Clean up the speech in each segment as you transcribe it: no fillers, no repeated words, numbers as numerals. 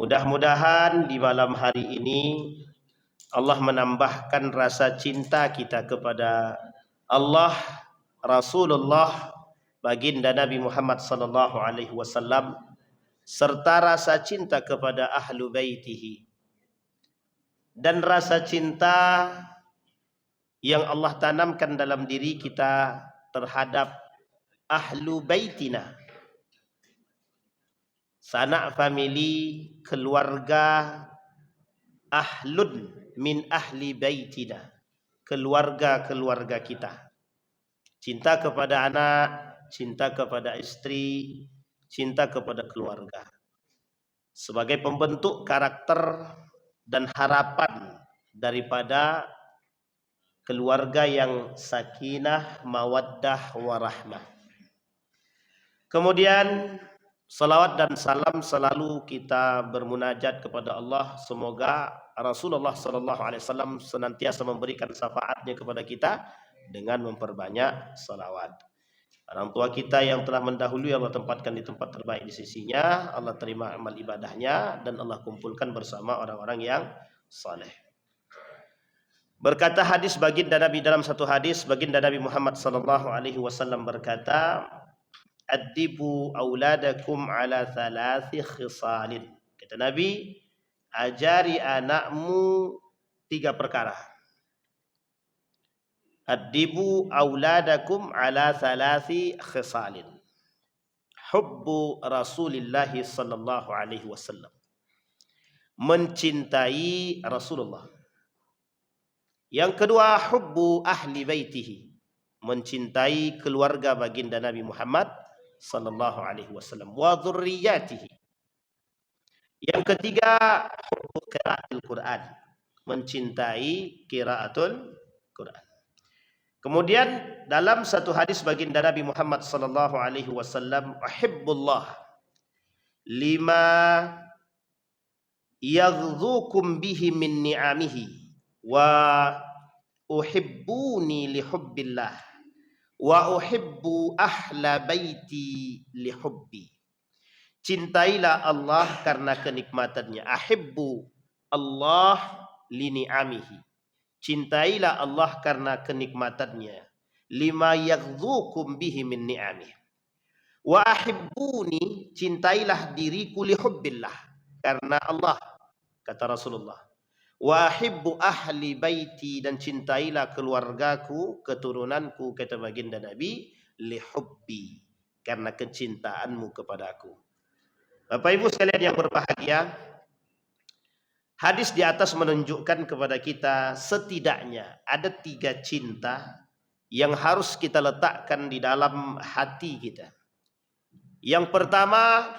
Mudah-mudahan di malam hari ini Allah menambahkan rasa cinta kita kepada Allah, Rasulullah, baginda Nabi Muhammad sallallahu alaihi wasallam, serta rasa cinta kepada ahlu baitihi, dan rasa cinta yang Allah tanamkan dalam diri kita terhadap ahlu baitina, sanak famili, keluarga, ahlun min ahli baitina, keluarga-keluarga kita. Cinta kepada anak, cinta kepada istri, cinta kepada keluarga, sebagai pembentuk karakter dan harapan daripada keluarga yang sakinah, mawaddah, warahmah. Kemudian salawat dan salam selalu kita bermunajat kepada Allah. Semoga Rasulullah SAW senantiasa memberikan syafaatnya kepada kita dengan memperbanyak salawat. Orang tua kita yang telah mendahului Allah tempatkan di tempat terbaik di sisinya. Allah terima amal ibadahnya dan Allah kumpulkan bersama orang-orang yang saleh. Berkata hadis baginda Nabi, dalam satu hadis baginda Nabi Muhammad SAW berkata, "Addibu auladakum ala thalathi khisalin." Kata Nabi, ajari anakmu 3 perkara. Addibu auladakum ala thalathi khisalin. Hubbu Rasulillah sallallahu alaihi wasallam. Mencintai Rasulullah. Yang kedua, hubbu ahli baitihi. Mencintai keluarga baginda Nabi Muhammad sallallahu alaihi wasallam, wa dzurriyyatihi. Yang ketiga, hubbu qiraatul Quran. Mencintai qiraatul Quran. Kemudian dalam satu hadis baginda Nabi Muhammad sallallahu alaihi wasallam, "Uhibbullah lima yaghzukum bihi min ni'amihi wa uhibbuni li hubbillah wa uhibbu ahla baiti li hubbi." Cintailah Allah karena kenikmatannya. Ahibbu Allah li ni'amihi. Cintailah Allah karena kenikmatannya. Lima yaghzukum bihi min ni'amih. Wa ahibbuni, cintailah diriku li hubbillah, karena Allah, kata Rasulullah. Wa ahibbu ahli baiti, dan cintailah keluargaku, keturunanku, kata baginda Nabi, li hubbi, karena kecintaanmu kepadaku. Bapak Ibu sekalian yang berbahagia, hadis di atas menunjukkan kepada kita setidaknya ada 3 cinta yang harus kita letakkan di dalam hati kita. Yang pertama,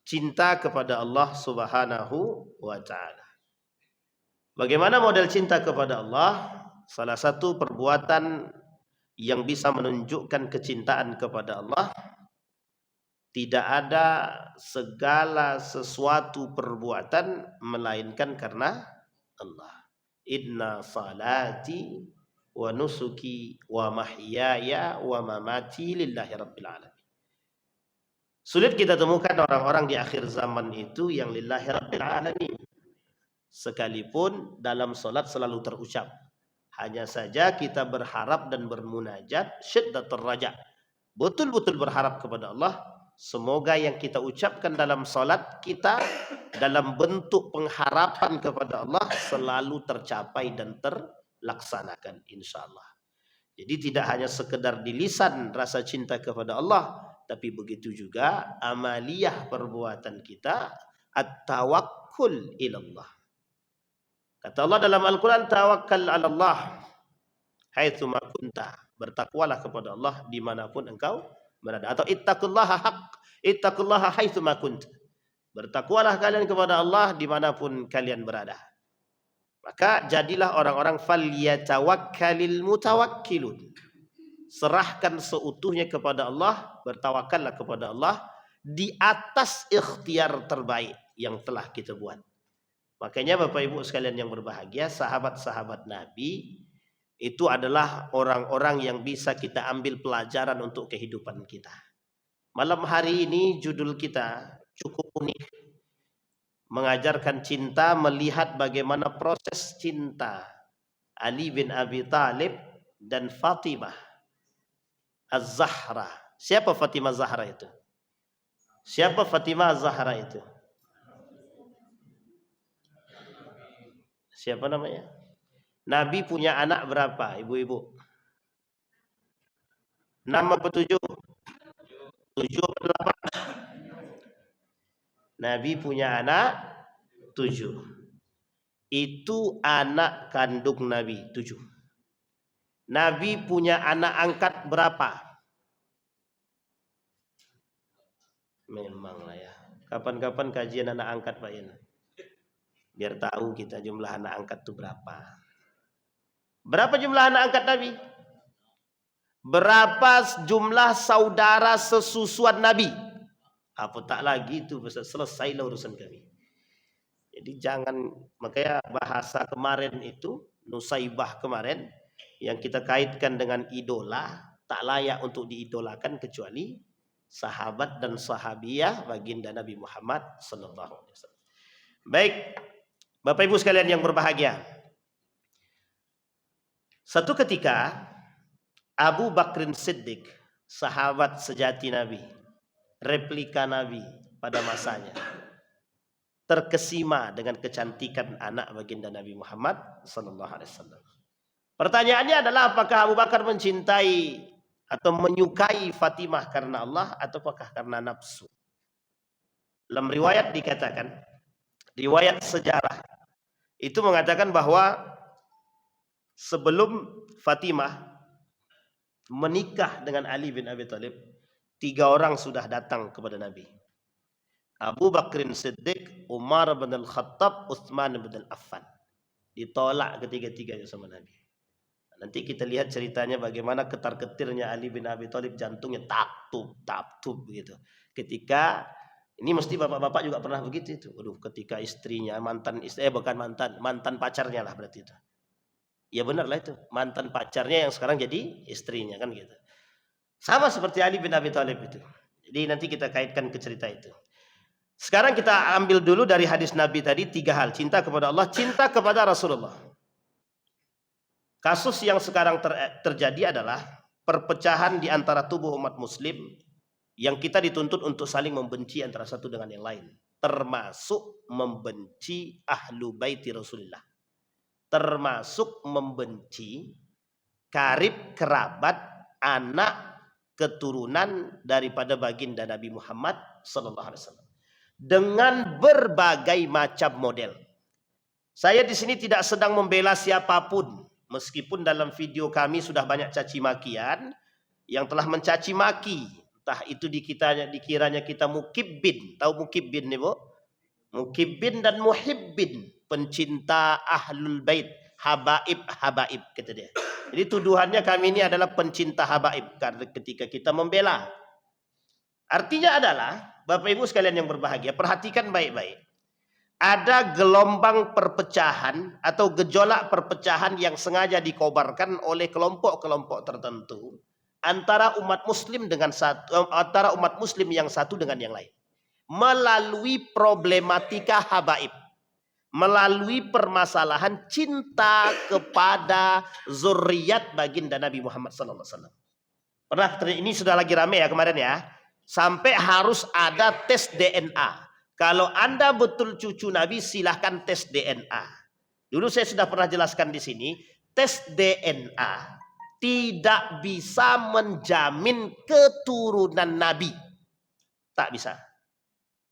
cinta kepada Allah Subhanahu wa ta'ala. Bagaimana model cinta kepada Allah? Salah satu perbuatan yang bisa menunjukkan kecintaan kepada Allah, tidak ada segala sesuatu perbuatan melainkan karena Allah. Inna salati wa nusuki wa mahyaya wa mamati lillahi rabbil alamin. Sulit kita temukan orang-orang di akhir zaman itu yang lillahi rabbil alamin. Sekalipun dalam solat selalu terucap. Hanya saja kita berharap dan bermunajat syiddatul raja. Betul-betul berharap kepada Allah. Semoga yang kita ucapkan dalam solat kita dalam bentuk pengharapan kepada Allah selalu tercapai dan terlaksanakan, insyaAllah. Jadi tidak hanya sekedar di lisan rasa cinta kepada Allah, tapi begitu juga amaliyah perbuatan kita, at-tawakkul ilallah. Kata Allah dalam Al-Quran, tawakkal 'ala Allah haitsu ma kunta. Bertakwalah kepada Allah dimanapun engkau berada. Atau ittaqullaha haitsu ma kunta. Bertakwalah kalian kepada Allah dimanapun kalian berada. Maka jadilah orang-orang falyatawakkalil mutawakkilun. Serahkan seutuhnya kepada Allah, bertawakallah kepada Allah di atas ikhtiar terbaik yang telah kita buat. Makanya Bapak Ibu sekalian yang berbahagia, sahabat-sahabat Nabi itu adalah orang-orang yang bisa kita ambil pelajaran untuk kehidupan kita. Malam hari ini judul kita cukup unik. mengajarkan cinta, melihat bagaimana proses cinta Ali bin Abi Thalib dan Fatimah Az-Zahra. Siapa Fatimah Zahra itu? Siapa Fatimah Az-Zahra itu? Siapa namanya? Nabi punya anak berapa, ibu-ibu? 6 apa 7? 7 apa 8? Nabi punya anak 7. Itu anak kandung Nabi 7. Nabi punya anak angkat berapa? Memanglah ya. Kapan-kapan kajian anak angkat Pak Yana. Biar tahu kita jumlah anak angkat itu berapa. Berapa jumlah anak angkat Nabi? Berapa jumlah saudara sesusuan Nabi? Apa tak lagi itu selesailah urusan kami. Jadi jangan, makanya bahasa kemarin itu Nusaibah kemarin yang kita kaitkan dengan idola, tak layak untuk diidolakan kecuali sahabat dan sahabiah baginda Nabi Muhammad sallallahu alaihi wasallam. Baik, Bapak Ibu sekalian yang berbahagia. Satu ketika Abu Bakrin Siddiq, sahabat sejati Nabi, replika Nabi pada masanya, terkesima dengan kecantikan anak baginda Nabi Muhammad sallallahu alaihi wasallam. Pertanyaannya adalah apakah Abu Bakar mencintai atau menyukai Fatimah karena Allah ataukah karena nafsu? Dalam riwayat dikatakan, riwayat sejarah itu mengatakan bahwa sebelum Fatimah menikah dengan Ali bin Abi Thalib, 3 orang sudah datang kepada Nabi. Abu Bakrin Siddiq, Umar bin Al-Khattab, Utsman bin Affan. Ditolak ketiga-tiganya sama Nabi. Nanti kita lihat ceritanya bagaimana ketar-ketirnya Ali bin Abi Thalib, jantungnya tap-tup begitu. Ketika ini mesti bapak-bapak juga pernah begitu itu. Aduh, ketika istrinya mantan pacarnya lah berarti itu. Ya benar lah itu, mantan pacarnya yang sekarang jadi istrinya kan gitu. Sama seperti Ali bin Abi Thalib itu. Jadi nanti kita kaitkan ke cerita itu. Sekarang kita ambil dulu dari hadis Nabi tadi 3 hal. Cinta kepada Allah, cinta kepada Rasulullah. Kasus yang sekarang terjadi adalah perpecahan di antara tubuh umat muslim yang kita dituntut untuk saling membenci antara satu dengan yang lain. Termasuk membenci ahlu baiti Rasulullah. Termasuk membenci karib, kerabat, anak, keturunan daripada baginda Nabi Muhammad sallallahu alaihi wasallam. Dengan berbagai macam model. Saya di sini tidak sedang membela siapapun, meskipun dalam video kami sudah banyak caci makian yang telah mencaci maki, entah itu dikiranya kita mukibbin. Tahu mukibbin nih, Bu? Mukibbin dan muhibbin, pencinta ahlul bait, habaib kata dia. Jadi tuduhannya kami ini adalah pencinta habaib karena ketika kita membela. Artinya adalah Bapak Ibu sekalian yang berbahagia, perhatikan baik-baik. Ada gelombang perpecahan atau gejolak perpecahan yang sengaja dikobarkan oleh kelompok-kelompok tertentu antara umat muslim antara umat muslim yang satu dengan yang lain. Melalui problematika habaib. Melalui permasalahan cinta kepada zuriat baginda Nabi Muhammad SAW. Ini sudah lagi rame ya kemarin ya. Sampai harus ada tes DNA. Kalau Anda betul cucu Nabi, silahkan tes DNA. Dulu saya sudah pernah jelaskan di sini, tes DNA tidak bisa menjamin keturunan Nabi. Tak bisa.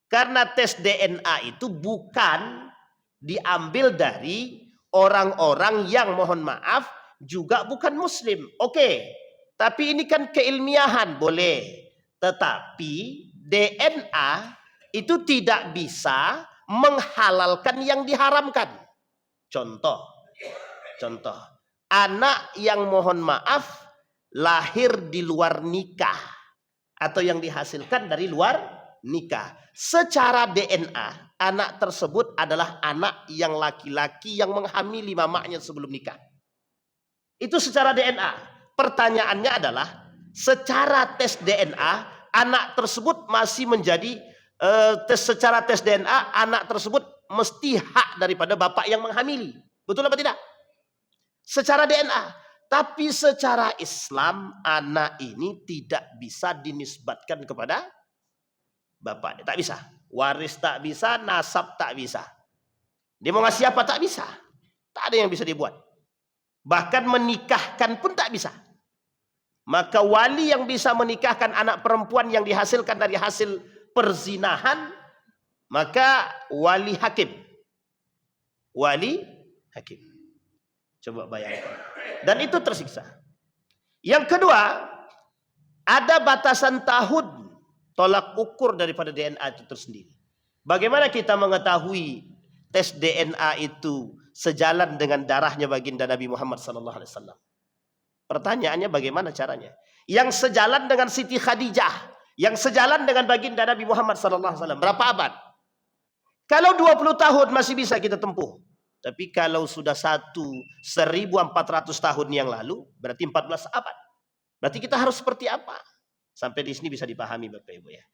Karena tes DNA itu bukan diambil dari orang-orang yang mohon maaf juga bukan muslim. Oke, tapi ini kan keilmiahan, boleh. Tetapi DNA itu tidak bisa menghalalkan yang diharamkan. Contoh, anak yang mohon maaf lahir di luar nikah atau yang dihasilkan dari luar nikah. Secara DNA, anak tersebut adalah anak yang laki-laki yang menghamili mamanya sebelum nikah. Itu secara DNA. Pertanyaannya adalah, secara tes DNA, anak tersebut masih menjadi secara tes DNA anak tersebut mesti hak daripada bapak yang menghamili. Betul apa tidak? Secara DNA. Tapi secara Islam anak ini tidak bisa dinisbatkan kepada bapak. Tak bisa. Waris tak bisa, nasab tak bisa. Dia mau ngasih apa tak bisa. Tak ada yang bisa dibuat. Bahkan menikahkan pun tak bisa. Maka wali yang bisa menikahkan anak perempuan yang dihasilkan dari hasil perzinahan, maka wali hakim. Wali hakim. Coba bayangkan. Dan itu tersiksa. Yang kedua, ada batasan tahun tolak ukur daripada DNA itu tersendiri. Bagaimana kita mengetahui tes DNA itu sejalan dengan darahnya baginda Nabi Muhammad SAW? Pertanyaannya bagaimana caranya? Yang sejalan dengan Siti Khadijah, yang sejalan dengan baginda Nabi Muhammad SAW, berapa abad? Kalau 20 tahun masih bisa kita tempuh. Tapi kalau sudah 1400 tahun yang lalu, berarti 14 abad. Berarti kita harus seperti apa? Sampai di sini bisa dipahami Bapak Ibu ya.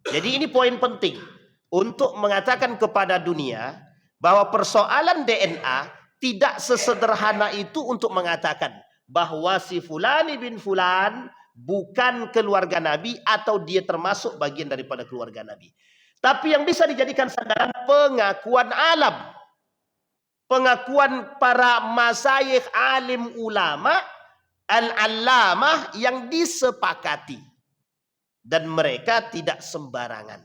Jadi ini poin penting untuk mengatakan kepada dunia bahwa persoalan DNA tidak sesederhana itu untuk mengatakan bahwa si Fulani bin Fulan bukan keluarga Nabi atau dia termasuk bagian daripada keluarga Nabi. Tapi yang bisa dijadikan sandaran pengakuan alam. Pengakuan para masyayikh alim ulama al-allamah yang disepakati. Dan mereka tidak sembarangan.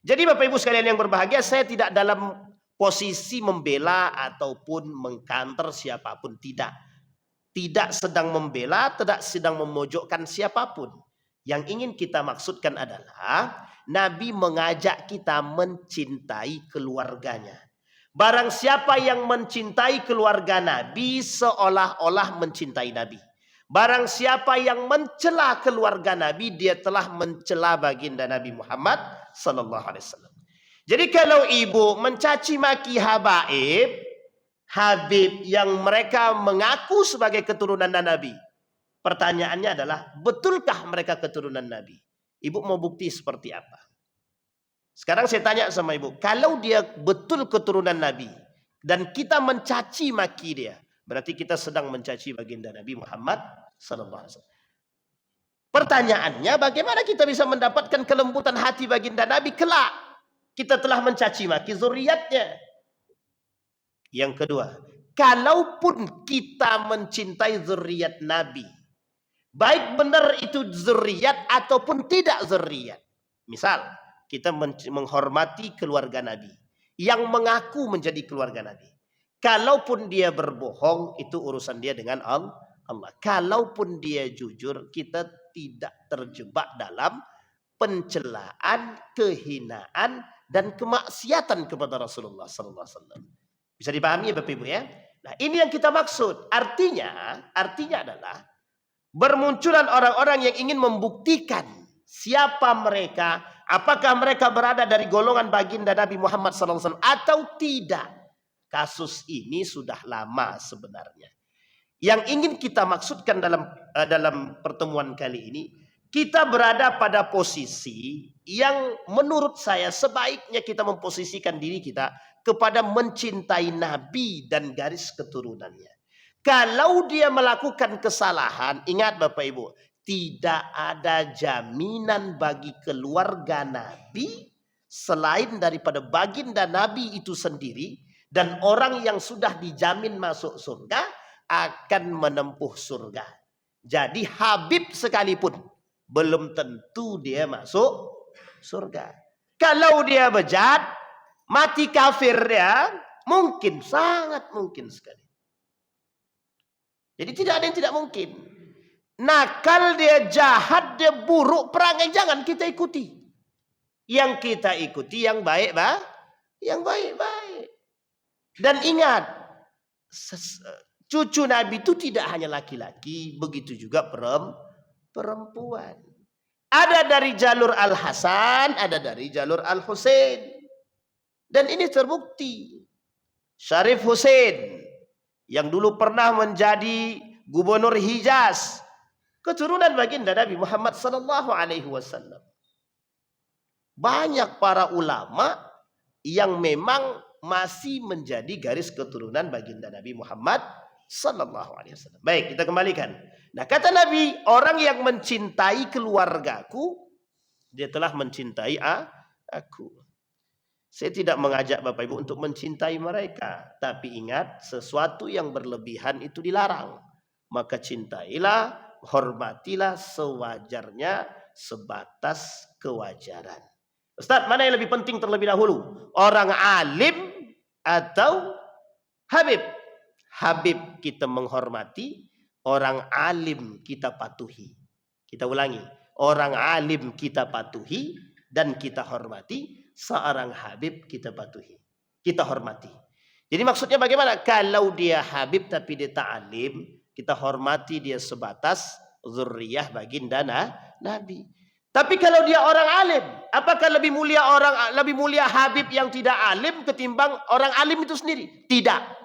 Jadi Bapak Ibu sekalian yang berbahagia, saya tidak dalam posisi membela ataupun mengkanter siapapun. Tidak sedang membela, tidak sedang memojokkan siapapun. Yang ingin kita maksudkan adalah Nabi mengajak kita mencintai keluarganya. Barang siapa yang mencintai keluarga Nabi seolah-olah mencintai Nabi. Barang siapa yang mencela keluarga Nabi, dia telah mencela baginda Nabi Muhammad sallallahu alaihi wasallam. Jadi kalau ibu mencaci maki Habib yang mereka mengaku sebagai keturunan Nabi, pertanyaannya adalah, betulkah mereka keturunan Nabi? Ibu mau bukti seperti apa? Sekarang saya tanya sama ibu, kalau dia betul keturunan Nabi dan kita mencaci maki dia, berarti kita sedang mencaci baginda Nabi Muhammad sallallahu alaihi wasallam. Pertanyaannya, bagaimana kita bisa mendapatkan kelembutan hati baginda Nabi kelak kita telah mencaci maki zuriatnya? Yang kedua, kalaupun kita mencintai zuriat Nabi, baik benar itu zuriat ataupun tidak zuriat. Misal, kita menghormati keluarga Nabi yang mengaku menjadi keluarga Nabi. Kalaupun dia berbohong, itu urusan dia dengan Allah. Kalaupun dia jujur, kita tidak terjebak dalam pencelaan, kehinaan, dan kemaksiatan kepada Rasulullah SAW. Bisa dipahami ya Bapak Ibu ya? Nah, ini yang kita maksud. Artinya adalah bermunculan orang-orang yang ingin membuktikan siapa mereka, apakah mereka berada dari golongan baginda Nabi Muhammad SAW atau tidak. Kasus ini sudah lama sebenarnya. Yang ingin kita maksudkan dalam pertemuan kali ini, kita berada pada posisi yang menurut saya sebaiknya kita memposisikan diri kita kepada mencintai Nabi dan garis keturunannya. Kalau dia melakukan kesalahan, ingat Bapak Ibu, tidak ada jaminan bagi keluarga Nabi selain daripada baginda Nabi itu sendiri, dan orang yang sudah dijamin masuk surga akan menempuh surga. Jadi Habib sekalipun belum tentu dia masuk surga. Kalau dia bejat, mati kafir dia, mungkin, sangat mungkin sekali. Jadi tidak ada yang tidak mungkin. Nakal dia, jahat dia, buruk, perangai, jangan kita ikuti. Yang kita ikuti yang baik, yang baik-baik. Dan ingat, cucu Nabi itu tidak hanya laki-laki, begitu juga perempuan. Ada dari jalur Al-Hasan, ada dari jalur Al-Husain. Dan ini terbukti. Syarif Husain yang dulu pernah menjadi gubernur Hijaz, keturunan baginda Nabi Muhammad sallallahu alaihi wasallam. Banyak para ulama yang memang masih menjadi garis keturunan baginda Nabi Muhammad sallallahu alaihi wasallam. Baik, kita kembalikan. Nah, kata Nabi, orang yang mencintai keluargaku, dia telah mencintai aku. Saya tidak mengajak Bapak Ibu untuk mencintai mereka, tapi ingat, sesuatu yang berlebihan itu dilarang. Maka cintailah, hormatilah sewajarnya, sebatas kewajaran. Ustaz, mana yang lebih penting terlebih dahulu? Orang alim atau habib? Habib kita menghormati, orang alim kita patuhi. Kita ulangi, orang alim kita patuhi dan kita hormati, seorang habib kita patuhi, kita hormati. Jadi maksudnya bagaimana? Kalau dia habib tapi dia tak alim, kita hormati dia sebatas zurriyah baginda Nabi. Tapi kalau dia orang alim, apakah lebih mulia habib yang tidak alim ketimbang orang alim itu sendiri? Tidak.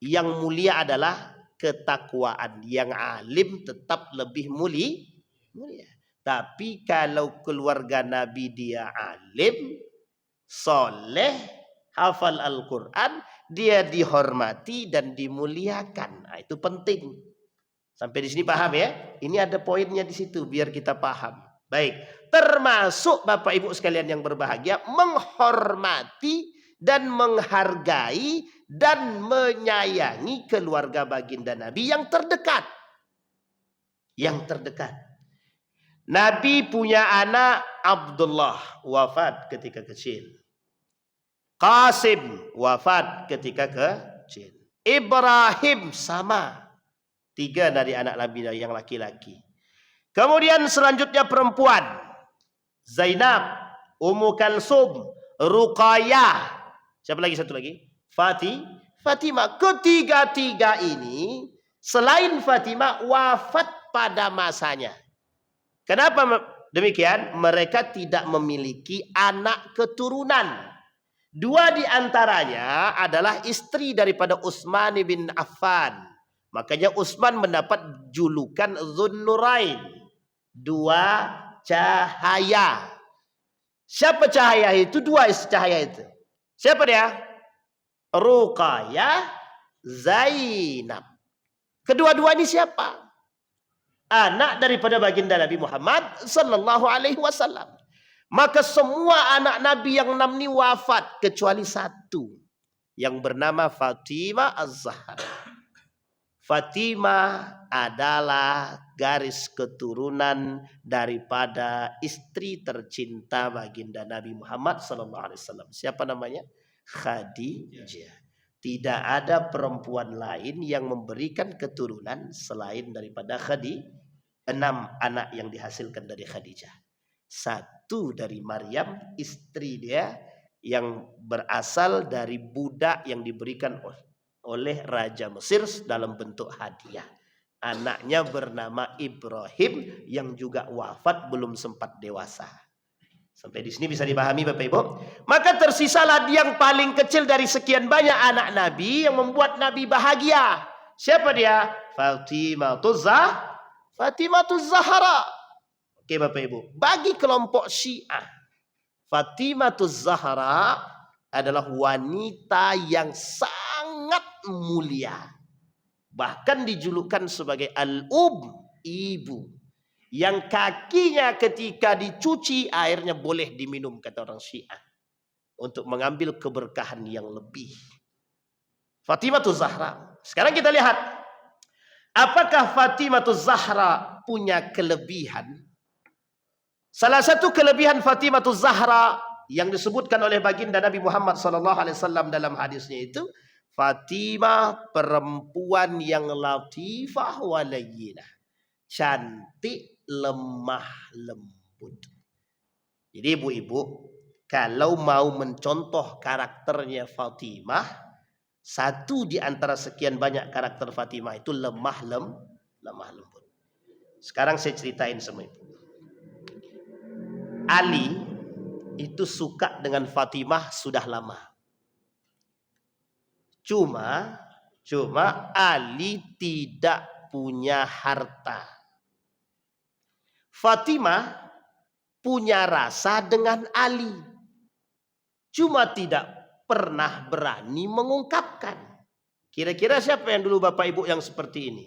Yang mulia adalah ketakwaan. Yang alim tetap lebih mulia. Tapi kalau keluarga Nabi dia alim, soleh, hafal Al-Quran, dia dihormati dan dimuliakan. Nah, itu penting. Sampai di sini paham ya? Ini ada poinnya di situ biar kita paham. Baik, termasuk Bapak Ibu sekalian yang berbahagia, menghormati dan menghargai dan menyayangi keluarga baginda Nabi yang terdekat. Yang terdekat. Nabi punya anak Abdullah, wafat ketika kecil. Qasim, wafat ketika kecil. Ibrahim sama. 3 dari anak Nabi yang laki-laki. Kemudian selanjutnya perempuan. Zainab, Ummu Kalsum, Ruqayyah. Siapa lagi satu lagi? Fatimah. Ketiga-tiga ini selain Fatimah wafat pada masanya. Kenapa demikian? Mereka tidak memiliki anak keturunan. 2 di antaranya adalah istri daripada Utsman bin Affan. Makanya Utsman mendapat julukan Dzunnurain. 2 cahaya. Siapa cahaya itu? 2 cahaya itu. Siapa dia? Ruqayyah, Zainab. Kedua-dua ini siapa? Anak daripada baginda Nabi Muhammad sallallahu alaihi wasallam. Maka semua anak Nabi yang 6 ini wafat kecuali 1 yang bernama Fatimah Az-Zahra. Fatimah adalah garis keturunan daripada istri tercinta baginda Nabi Muhammad sallallahu alaihi wasallam. Siapa namanya? Khadijah. Tidak ada perempuan lain yang memberikan keturunan selain daripada Khadijah. 6 anak yang dihasilkan dari Khadijah. 1 dari Maryam, istri dia yang berasal dari budak yang diberikan oleh Raja Mesir dalam bentuk hadiah. Anaknya bernama Ibrahim yang juga wafat belum sempat dewasa. Sampai di sini bisa dipahami Bapak Ibu. Maka tersisalah yang paling kecil dari sekian banyak anak Nabi yang membuat Nabi bahagia. Siapa dia? Fatimah Zahra. Oke Bapak Ibu. Bagi kelompok Syiah, Fatimah Zahra adalah wanita yang sangat mulia. Bahkan dijulukan sebagai ibu. Yang kakinya ketika dicuci airnya boleh diminum, kata orang Syiah. Untuk mengambil keberkahan yang lebih. Fatimah Zahra. Sekarang kita lihat. Apakah Fatimah Zahra punya kelebihan? Salah satu kelebihan Fatimah Zahra yang disebutkan oleh baginda Nabi Muhammad SAW dalam hadisnya itu, Fatimah perempuan yang latifah walayyinah. Cantik, lemah lembut. Jadi ibu-ibu, kalau mau mencontoh karakternya Fatimah, 1 di antara sekian banyak karakter Fatimah itu lemah lembut. Sekarang saya ceritain sama ibu. Ali itu suka dengan Fatimah sudah lama. Cuma Ali tidak punya harta. Fatimah punya rasa dengan Ali. Cuma tidak pernah berani mengungkapkan. Kira-kira siapa yang dulu Bapak Ibu yang seperti ini?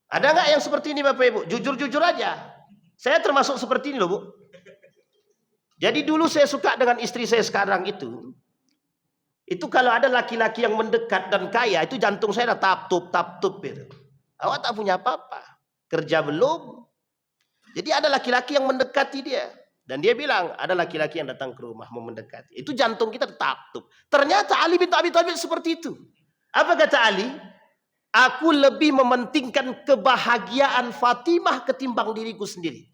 Ada nggak yang seperti ini Bapak Ibu? Jujur-jujur aja. Saya termasuk seperti ini loh Bu. Jadi dulu saya suka dengan istri saya sekarang itu. Itu kalau ada laki-laki yang mendekat dan kaya, itu jantung saya udah tap-tup gitu. Awak tak punya apa-apa. Kerja belum. Jadi ada laki-laki yang mendekati dia. Dan dia bilang, ada laki-laki yang datang ke rumah mau mendekati. Itu jantung kita tap-tup. Ternyata Ali bin Abi Thalib seperti itu. Apa kata Ali? Aku lebih mementingkan kebahagiaan Fatimah ketimbang diriku sendiri.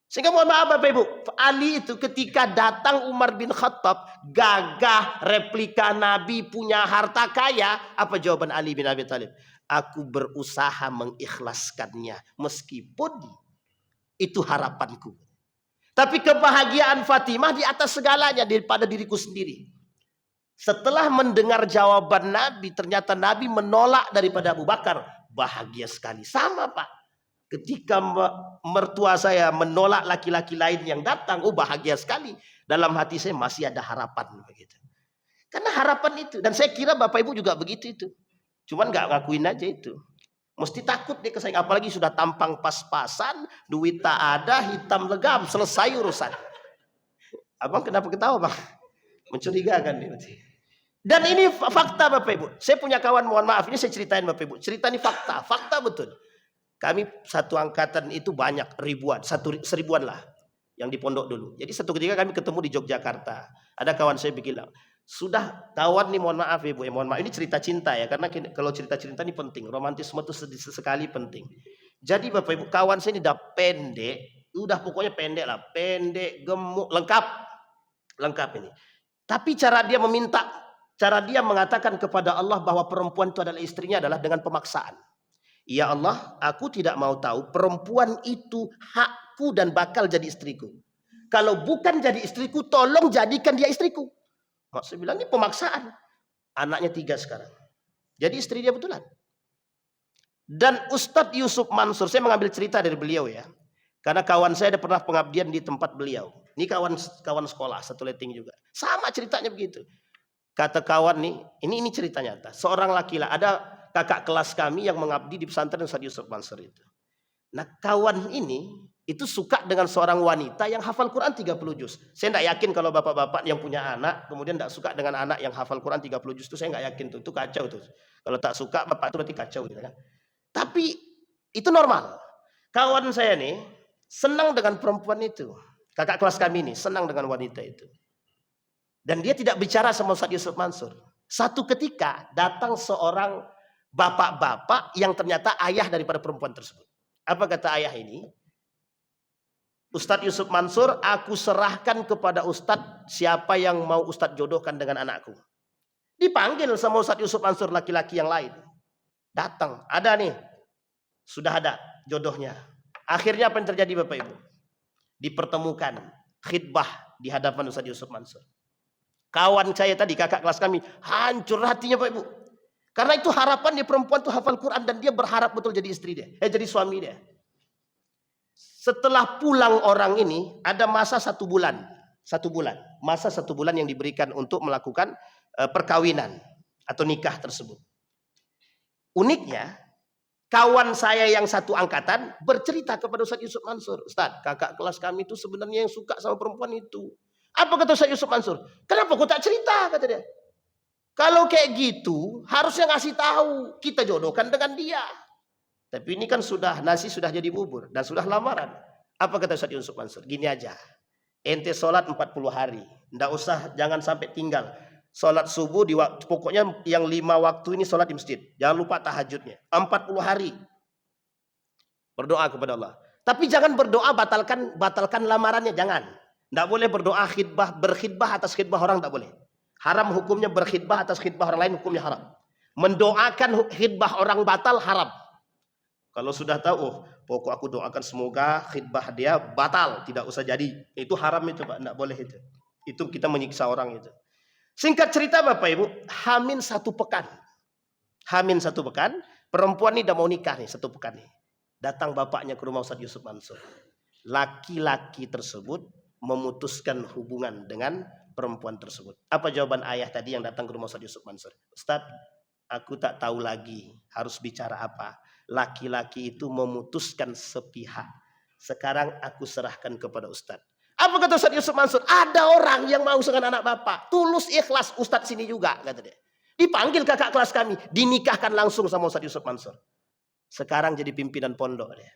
Sehingga mohon maaf Bapak Ibu, Ali itu ketika datang Umar bin Khattab, gagah, replika Nabi, punya harta kaya, apa jawaban Ali bin Abi Thalib? Aku berusaha mengikhlaskannya, meskipun itu harapanku. Tapi kebahagiaan Fatimah di atas segalanya daripada diriku sendiri. Setelah mendengar jawaban Nabi, ternyata Nabi menolak daripada Abu Bakar. Bahagia sekali. Sama Pak. Ketika mertua saya menolak laki-laki lain yang datang, oh bahagia sekali. Dalam hati saya masih ada harapan begitu. Karena harapan itu, dan saya kira Bapak Ibu juga begitu itu. Cuman nggak ngakuin aja itu. Mesti takut dia kesaing, apalagi sudah tampang pas-pasan, duit tak ada, hitam legam, selesai urusan. Abang kenapa ketawa Bang? Mencurigakan dia. Dan ini fakta Bapak Ibu. Saya punya kawan, mohon maaf, ini saya ceritain Bapak Ibu. Cerita ini fakta, fakta betul. Kami satu angkatan itu banyak, ribuan, seribuan lah yang di pondok dulu. Jadi satu ketika kami ketemu di Yogyakarta. Ada kawan saya bilang, sudah kawan nih mohon maaf Ibu, mohon maaf. Ini cerita cinta ya, karena kalau cerita-cerita ini penting. Romantisme itu sekali penting. Jadi Bapak Ibu, kawan saya ini udah pendek, udah pokoknya pendek lah, pendek, gemuk, lengkap ini. Tapi cara dia meminta, cara dia mengatakan kepada Allah bahwa perempuan itu adalah istrinya adalah dengan pemaksaan. Ya Allah, aku tidak mau tahu perempuan itu hakku dan bakal jadi istriku. Kalau bukan jadi istriku, tolong jadikan dia istriku. Maksud bilang ini pemaksaan. Anaknya 3 sekarang. Jadi istri dia betulan. Dan Ustadz Yusuf Mansur, saya mengambil cerita dari beliau ya. Karena kawan saya ada pernah pengabdian di tempat beliau. Ini kawan sekolah, satu letting juga. Sama ceritanya begitu. Kata kawan nih, ini cerita nyata. Seorang laki-laki, ada kakak kelas kami yang mengabdi di pesantren Ustadz Yusuf Mansur itu. Nah kawan ini itu suka dengan seorang wanita yang hafal Quran 30 juz. Saya tidak yakin kalau bapak-bapak yang punya anak kemudian tidak suka dengan anak yang hafal Quran 30 juz itu, saya nggak yakin tuh, itu kacau tuh. Kalau tak suka bapak itu berarti kacau gitu kan. Tapi itu normal. Kawan saya nih senang dengan perempuan itu. Kakak kelas kami ini senang dengan wanita itu. Dan dia tidak bicara sama Ustadz Yusuf Mansur. Satu ketika datang seorang bapak-bapak yang ternyata ayah daripada perempuan tersebut. Apa kata ayah ini? Ustadz Yusuf Mansur, aku serahkan kepada Ustadz siapa yang mau Ustadz jodohkan dengan anakku. Dipanggil sama Ustadz Yusuf Mansur laki-laki yang lain. Datang, ada nih. Sudah ada jodohnya. Akhirnya apa yang terjadi Bapak Ibu? Dipertemukan, khidbah di hadapan Ustadz Yusuf Mansur. Kawan saya tadi, kakak kelas kami, hancur hatinya Pak Ibu. Karena itu harapan dia, perempuan itu hafal Quran dan dia berharap betul jadi istri dia, jadi suami dia. Setelah pulang orang ini, ada masa 1 bulan. 1 bulan. Masa 1 bulan yang diberikan untuk melakukan perkawinan atau nikah tersebut. Uniknya, kawan saya yang satu angkatan bercerita kepada Ustadz Yusuf Mansur. Ustadz, kakak kelas kami itu sebenarnya yang suka sama perempuan itu. Apa kata Ustadz Yusuf Mansur? Kenapa kau tak cerita, kata dia. Kalau kayak gitu, harusnya ngasih tahu. Kita jodohkan dengan dia. Tapi ini kan sudah, nasi sudah jadi bubur. Dan sudah lamaran. Apa kata Ustadz Yusuf Mansur? Gini aja. Ente sholat 40 hari. Nggak usah, jangan sampai tinggal. Sholat subuh, pokoknya yang 5 waktu ini sholat di masjid. Jangan lupa tahajudnya. 40 hari. Berdoa kepada Allah. Tapi jangan berdoa batalkan lamarannya. Jangan. Nggak boleh berdoa berkhidbah atas khidbah orang. Nggak boleh. Haram hukumnya berkhidbah atas khidbah orang lain, hukumnya haram. Mendoakan khidbah orang batal haram. Kalau sudah tahu, oh, pokok aku doakan semoga khidbah dia batal, tidak usah jadi. Itu haram itu Pak, nggak boleh itu. Itu kita menyiksa orang itu. Singkat cerita Bapak Ibu, Hamin 1 pekan. Hamin 1 pekan, perempuan ini udah mau nikah nih 1 pekan nih. Datang bapaknya ke rumah Ustadz Yusuf Mansur. Laki-laki tersebut memutuskan hubungan dengan perempuan tersebut. Apa jawaban ayah tadi yang datang ke rumah Ustadz Yusuf Mansur? Ustadz, aku tak tahu lagi harus bicara apa. Laki-laki itu memutuskan sepihak. Sekarang aku serahkan kepada Ustadz. Apa kata Ustadz Yusuf Mansur? Ada orang yang mau dengan anak bapak. Tulus ikhlas, Ustadz sini juga, kata dia. Dipanggil kakak kelas kami. Dinikahkan langsung sama Ustadz Yusuf Mansur. Sekarang jadi pimpinan pondok dia.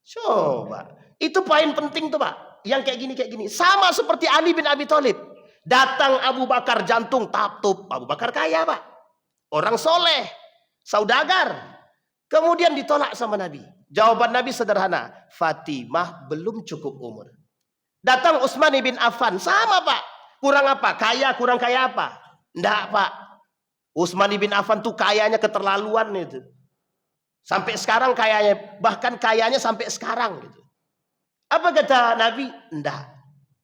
Coba. Itu poin penting tuh Pak. Yang kayak gini. Sama seperti Ali bin Abi Thalib. Datang Abu Bakar jantung tatup. Abu Bakar kaya Pak. Orang soleh. Saudagar. Kemudian ditolak sama Nabi. Jawaban Nabi sederhana. Fatimah belum cukup umur. Datang Utsman bin Affan. Sama Pak. Kurang apa? Kurang kaya apa? Enggak Pak. Utsman bin Affan tuh kayanya keterlaluan itu. Sampai sekarang kayanya. Bahkan kayanya sampai sekarang gitu. Apa kata Nabi? Enggak.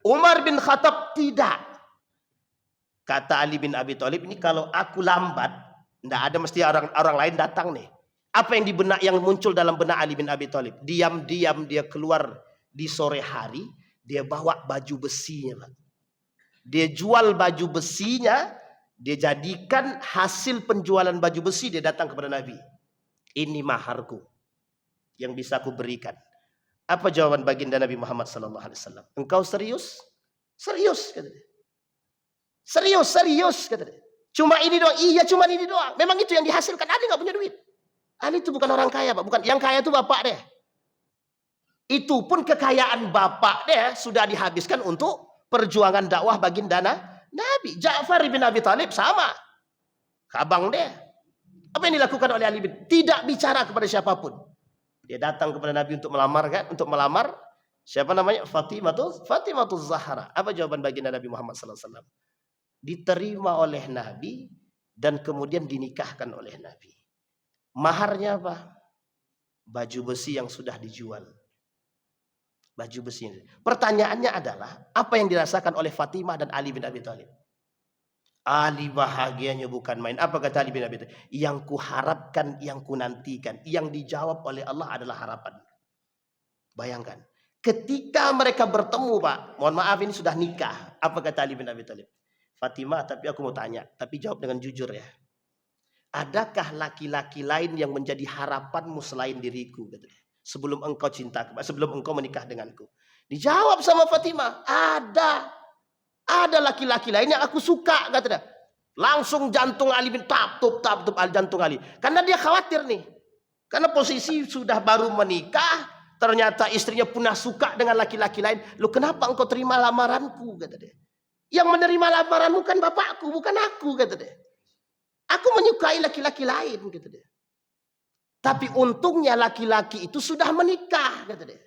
Umar bin Khattab tidak. Kata Ali bin Abi Thalib, ini kalau aku lambat, enggak ada mesti orang lain datang nih. Apa yang yang muncul dalam benak Ali bin Abi Thalib? Diam-diam dia keluar di sore hari, dia bawa baju besinya. Dia jual baju besinya, dia jadikan hasil penjualan baju besi, dia datang kepada Nabi. Ini maharku yang bisa aku berikan. Apa jawaban baginda Nabi Muhammad SAW? Engkau serius? Serius, kata dia. Serius, kata dia. Cuma ini doang. Iya, cuma ini doang. Memang itu yang dihasilkan. Ali nggak punya duit. Ali itu bukan orang kaya, Pak. Bukan. Yang kaya itu bapak deh. Itu pun kekayaan bapak deh sudah dihabiskan untuk perjuangan dakwah baginda Nabi. Ja'far bin Abi Thalib sama. Abang deh. Apa yang dilakukan oleh Ali bin? Tidak bicara kepada siapapun. Dia datang kepada Nabi untuk melamar kan? Untuk melamar siapa namanya? Fatimah Zahra. Apa jawaban baginda Nabi Muhammad SAW? Diterima oleh Nabi dan kemudian dinikahkan oleh Nabi. Maharnya apa? Baju besi yang sudah dijual. Baju besi. Pertanyaannya adalah apa yang dirasakan oleh Fatimah dan Ali bin Abi Thalib? Ali bahagianya bukan main. Apa kata Ali bin Abi Thalib? Yang kuharapkan, yang kunantikan, yang dijawab oleh Allah adalah harapan. Bayangkan, ketika mereka bertemu Pak, mohon maaf ini sudah nikah. Apa kata Ali bin Abi Thalib? Fatimah, tapi aku mau tanya, tapi jawab dengan jujur ya. Adakah laki-laki lain yang menjadi harapanmu selain diriku? Sebelum engkau sebelum engkau menikah denganku. Dijawab sama Fatimah, ada. Ada laki-laki lain yang aku suka, kata dia. Langsung jantung Ali bin tap-tup jantung Ali. Karena dia khawatir nih. Karena posisi sudah baru menikah, ternyata istrinya pernah suka dengan laki-laki lain. Lu kenapa engkau terima lamaranku, kata dia. Yang menerima lamaranmu kan bapakku, bukan aku, kata dia. Aku menyukai laki-laki lain, kata dia. Tapi untungnya laki-laki itu sudah menikah, kata dia.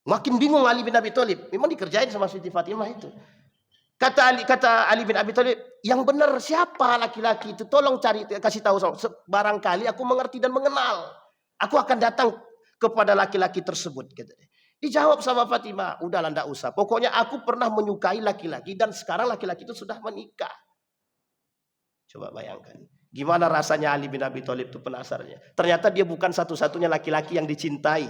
Makin bingung Ali bin Abi Thalib. Memang dikerjain sama Siti Fatimah itu. Kata Ali bin Abi Thalib, yang benar siapa laki-laki itu? Tolong cari, kasih tahu. Barangkali aku mengerti dan mengenal. Aku akan datang kepada laki-laki tersebut. Dijawab sama Fatimah, udahlah ndak usah. Pokoknya aku pernah menyukai laki-laki dan sekarang laki-laki itu sudah menikah. Coba bayangkan. Gimana rasanya Ali bin Abi Thalib itu penasarannya. Ternyata dia bukan satu-satunya laki-laki yang dicintai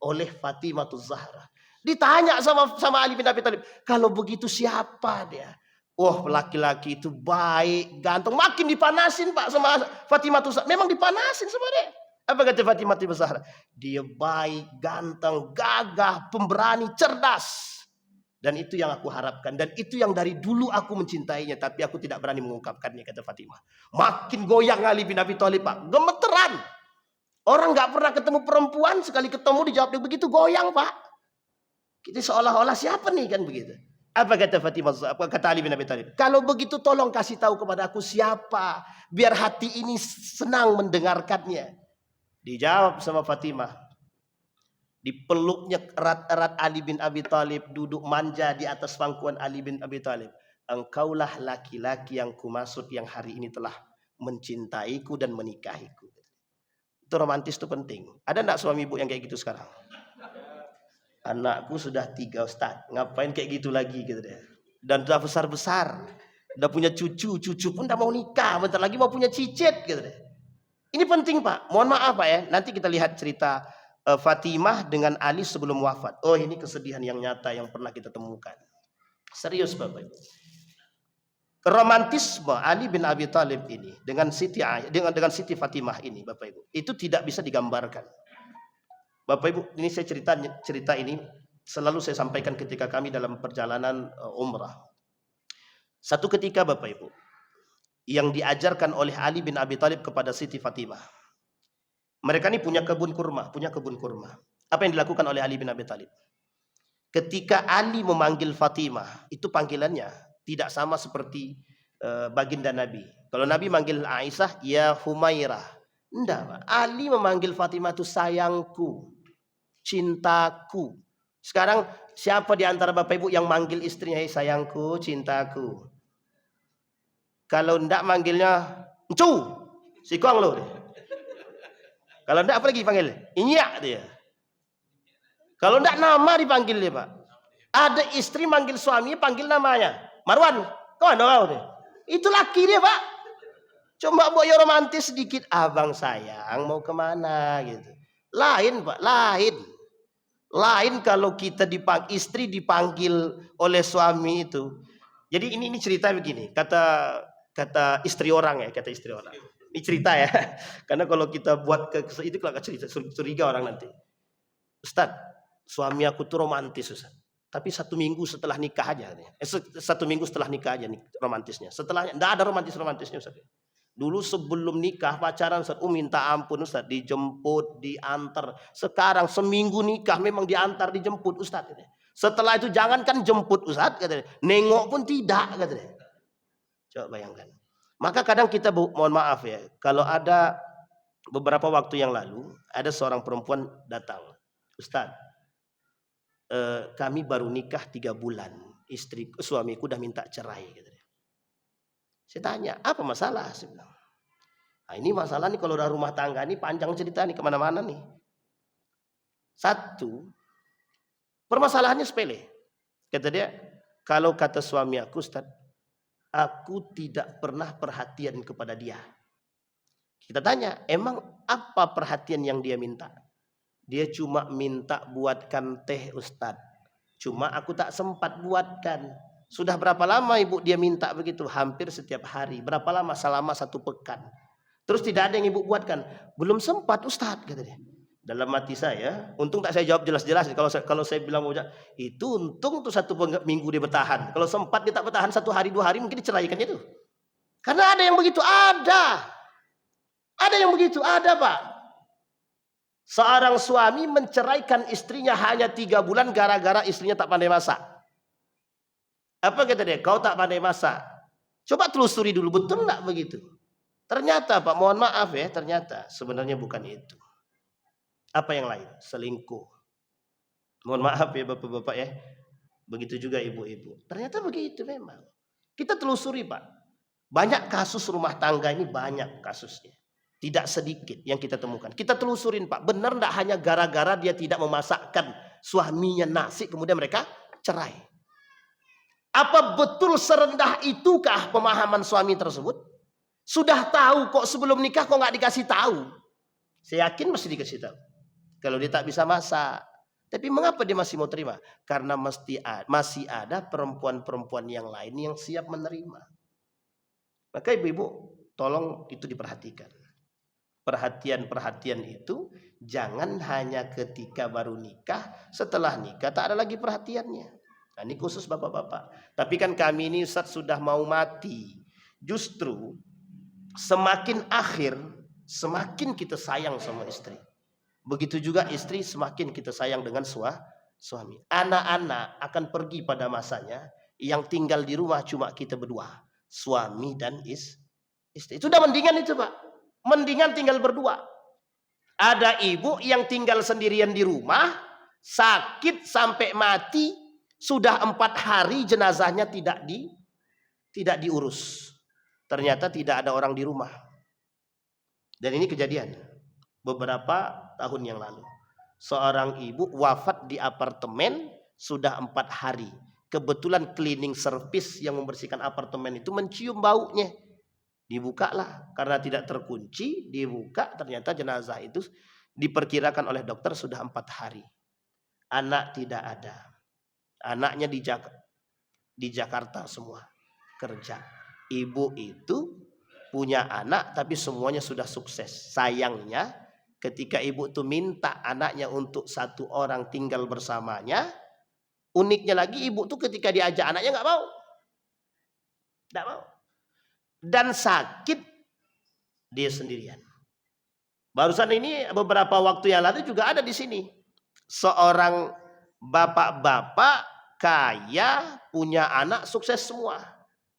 oleh Fatimah Zahra. Ditanya sama Ali bin Abi Thalib, kalau begitu siapa dia? Oh, laki-laki itu baik, ganteng, makin dipanasin Pak sama Fatimah Zahra. Memang dipanasin sama dia. Apa kata Fatimah Zahra? Dia baik, ganteng, gagah, pemberani, cerdas. Dan itu yang aku harapkan. Dan itu yang dari dulu aku mencintainya. Tapi aku tidak berani mengungkapkannya, kata Fatimah. Makin goyang Ali bin Abi Thalib Pak. Gemeteran. Orang gak pernah ketemu perempuan, sekali ketemu dijawab begitu, goyang Pak. Kita seolah-olah siapa nih kan begitu. Apa kata Fatimah? Apa kata Ali bin Abi Thalib? Kalau begitu tolong kasih tahu kepada aku siapa. Biar hati ini senang mendengarkannya. Dijawab sama Fatimah. Dipeluknya erat-erat Ali bin Abi Thalib. Duduk manja di atas pangkuan Ali bin Abi Thalib. Engkaulah laki-laki yang kumaksud yang hari ini telah mencintaiku dan menikahiku. Itu romantis, itu penting. Ada enggak suami ibu yang kayak gitu sekarang? Anakku sudah 3 Ustaz. Ngapain kayak gitu lagi gitu deh. Dan sudah besar-besar. Udah punya cucu pun udah mau nikah. Bentar lagi mau punya cicit gitu deh. Ini penting Pak. Mohon maaf Pak ya. Nanti kita lihat cerita Fatimah dengan Ali sebelum wafat. Oh ini kesedihan yang nyata yang pernah kita temukan. Serius Bapak Ibu. Romantisme Ali bin Abi Thalib ini dengan Siti Fatimah ini Bapak Ibu, itu tidak bisa digambarkan. Bapak Ibu, ini saya cerita ini selalu saya sampaikan ketika kami dalam perjalanan umrah. Satu ketika Bapak Ibu, yang diajarkan oleh Ali bin Abi Thalib kepada Siti Fatimah. Mereka ini punya kebun kurma. Apa yang dilakukan oleh Ali bin Abi Thalib? Ketika Ali memanggil Fatimah, itu panggilannya tidak sama seperti baginda Nabi. Kalau Nabi manggil Aisyah, ya Humairah. Enggak, Pak. Ali memanggil Fatimah itu sayangku, cintaku. Sekarang siapa di antara Bapak Ibu yang manggil istrinya sayangku, cintaku? Kalau enggak manggilnya encu, sikong lo. Kalau enggak apa lagi panggil? Inyak dia. Kalau enggak nama dipanggil dia, Pak. Ada istri manggil suami panggil namanya. Marwan, kau kau deh. Itu laki dia Pak. Coba buat ya romantis sedikit. Abang sayang mau kemana gitu. Lain Pak, lain. Lain kalau kita istri dipanggil oleh suami itu. Jadi ini cerita begini. Kata istri orang ya, kata istri orang. Ini cerita ya. Karena kalau kita buat itu kalau cerita curiga orang nanti. Ustaz, suami aku tuh romantis Ustaz. Tapi 1 minggu setelah nikah aja. 1 minggu setelah nikah aja nih romantisnya. Setelahnya enggak ada romantisnya Ustaz. Dulu sebelum nikah pacaran Ustaz, minta ampun Ustaz, dijemput, diantar. Sekarang seminggu nikah memang diantar, dijemput Ustaz. Setelah itu jangankan jemput Ustaz, katanya, nengok pun tidak katanya. Coba bayangkan. Maka kadang kita mohon maaf ya, kalau ada beberapa waktu yang lalu ada seorang perempuan datang, Ustaz, kami baru nikah 3 bulan, suamiku udah minta cerai. Saya tanya, apa masalah? Saya bilang, nah, ini masalah nih kalau udah rumah tangga ini panjang cerita nih kemana-mana nih. Satu, permasalahannya sepele. Kata dia, kalau kata suami aku, Ustaz, aku tidak pernah perhatian kepada dia. Kita tanya, emang apa perhatian yang dia minta? Dia cuma minta buatkan teh Ustaz. Cuma aku tak sempat buatkan. Sudah berapa lama ibu dia minta begitu? Hampir setiap hari. Berapa lama? Selama 1 pekan. Terus tidak ada yang ibu buatkan. Belum sempat Ustaz, kata dia. Dalam hati saya, untung tak saya jawab jelas-jelas. Kalau saya bilang itu untung tuh 1 minggu dia bertahan. Kalau sempat dia tak bertahan 1 hari 2 hari mungkin diceraikan itu. Karena ada yang begitu, ada. Ada yang begitu, ada Pak. Seorang suami menceraikan istrinya hanya 3 bulan gara-gara istrinya tak pandai masak. Apa kata dia? Kau tak pandai masak. Coba telusuri dulu, betul enggak begitu? Ternyata Pak, mohon maaf ya, ternyata sebenarnya bukan itu. Apa yang lain? Selingkuh. Mohon maaf ya Bapak-bapak ya. Begitu juga ibu-ibu. Ternyata begitu memang. Kita telusuri Pak. Banyak kasus rumah tangga ini, banyak kasusnya. Tidak sedikit yang kita temukan. Kita telusurin Pak. Benar enggak hanya gara-gara dia tidak memasakkan suaminya nasi kemudian mereka cerai. Apa betul serendah itukah pemahaman suami tersebut? Sudah tahu kok sebelum nikah kok nggak dikasih tahu? Saya yakin mesti dikasih tahu. Kalau dia tak bisa masak. Tapi mengapa dia masih mau terima? Karena masih ada perempuan-perempuan yang lain yang siap menerima. Maka ibu-ibu tolong itu diperhatikan. Perhatian-perhatian itu jangan hanya ketika baru nikah, setelah nikah tak ada lagi perhatiannya. Nah, ini khusus bapak-bapak. Tapi kan kami ini Ustaz sudah mau mati. Justru semakin akhir, semakin kita sayang sama istri. Begitu juga istri semakin kita sayang dengan suami. Anak-anak akan pergi pada masanya, yang tinggal di rumah cuma kita berdua, suami dan istri. Itu udah mendingan itu Pak. Mendingan tinggal berdua. Ada ibu yang tinggal sendirian di rumah, sakit sampai mati, sudah 4 hari jenazahnya tidak diurus. Ternyata tidak ada orang di rumah. Dan ini kejadian beberapa tahun yang lalu. Seorang ibu wafat di apartemen sudah 4 hari. Kebetulan cleaning service yang membersihkan apartemen itu mencium baunya. Dibukalah, karena tidak terkunci, dibuka, ternyata jenazah itu diperkirakan oleh dokter sudah 4 hari. Anak tidak ada. Anaknya di Jakarta semua kerja. Ibu itu punya anak tapi semuanya sudah sukses. Sayangnya ketika ibu itu minta anaknya untuk 1 orang tinggal bersamanya, uniknya lagi ibu tuh ketika diajak anaknya nggak mau. Nggak mau. Dan sakit dia sendirian. Barusan ini beberapa waktu yang lalu juga ada di sini. Seorang bapak-bapak kaya punya anak sukses semua.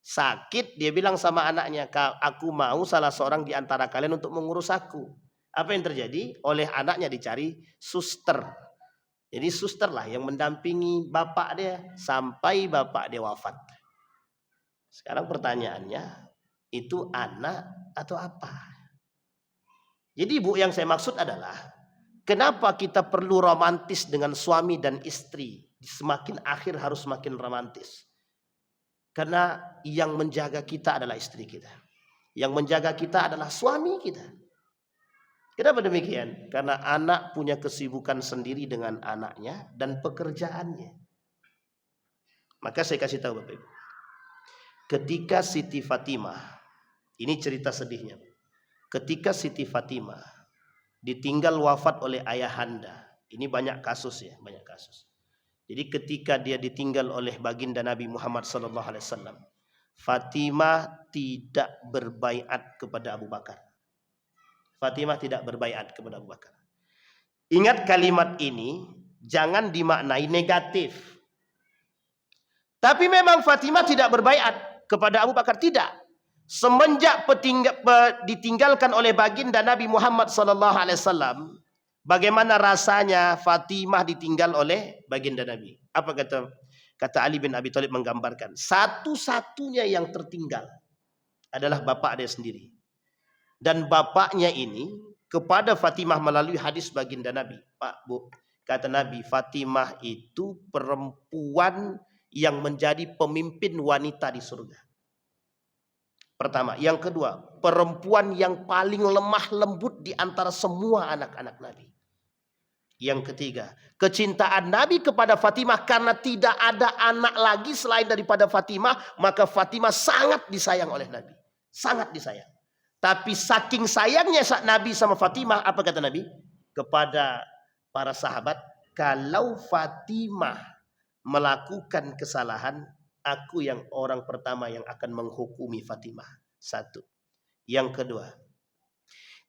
Sakit dia bilang sama anaknya, aku mau salah seorang di antara kalian untuk mengurus aku. Apa yang terjadi? Oleh anaknya dicari suster. Jadi suster lah yang mendampingi bapak dia sampai bapak dia wafat. Sekarang pertanyaannya, itu anak atau apa? Jadi Bu, yang saya maksud adalah kenapa kita perlu romantis dengan suami dan istri? Semakin akhir harus semakin romantis. Karena yang menjaga kita adalah istri kita. Yang menjaga kita adalah suami kita. Kenapa demikian? Karena anak punya kesibukan sendiri dengan anaknya dan pekerjaannya. Maka saya kasih tahu Bapak Ibu. Ketika Siti Fatimah, ini cerita sedihnya. Ketika Siti Fatimah ditinggal wafat oleh ayahanda, ini banyak kasus ya, banyak kasus. Jadi ketika dia ditinggal oleh baginda Nabi Muhammad SAW, Fatimah tidak berbaiat kepada Abu Bakar. Fatimah tidak berbaiat kepada Abu Bakar. Ingat kalimat ini, jangan dimaknai negatif. Tapi memang Fatimah tidak berbaiat kepada Abu Bakar, tidak. Semenjak ditinggalkan oleh baginda Nabi Muhammad SAW, bagaimana rasanya Fatimah ditinggal oleh baginda Nabi? Apa kata Ali bin Abi Thalib menggambarkan? Satu-satunya yang tertinggal adalah bapak dia sendiri. Dan bapaknya ini kepada Fatimah melalui hadis baginda Nabi. Pak, Bu, kata Nabi, Fatimah itu perempuan yang menjadi pemimpin wanita di surga. Pertama. Yang kedua, perempuan yang paling lemah lembut di antara semua anak-anak Nabi. Yang ketiga, kecintaan Nabi kepada Fatimah karena tidak ada anak lagi selain daripada Fatimah, maka Fatimah sangat disayang oleh Nabi. Sangat disayang. Tapi saking sayangnya Nabi sama Fatimah, apa kata Nabi? Kepada para sahabat, kalau Fatimah melakukan kesalahan, aku yang orang pertama yang akan menghukumi Fatimah. 1. Yang kedua,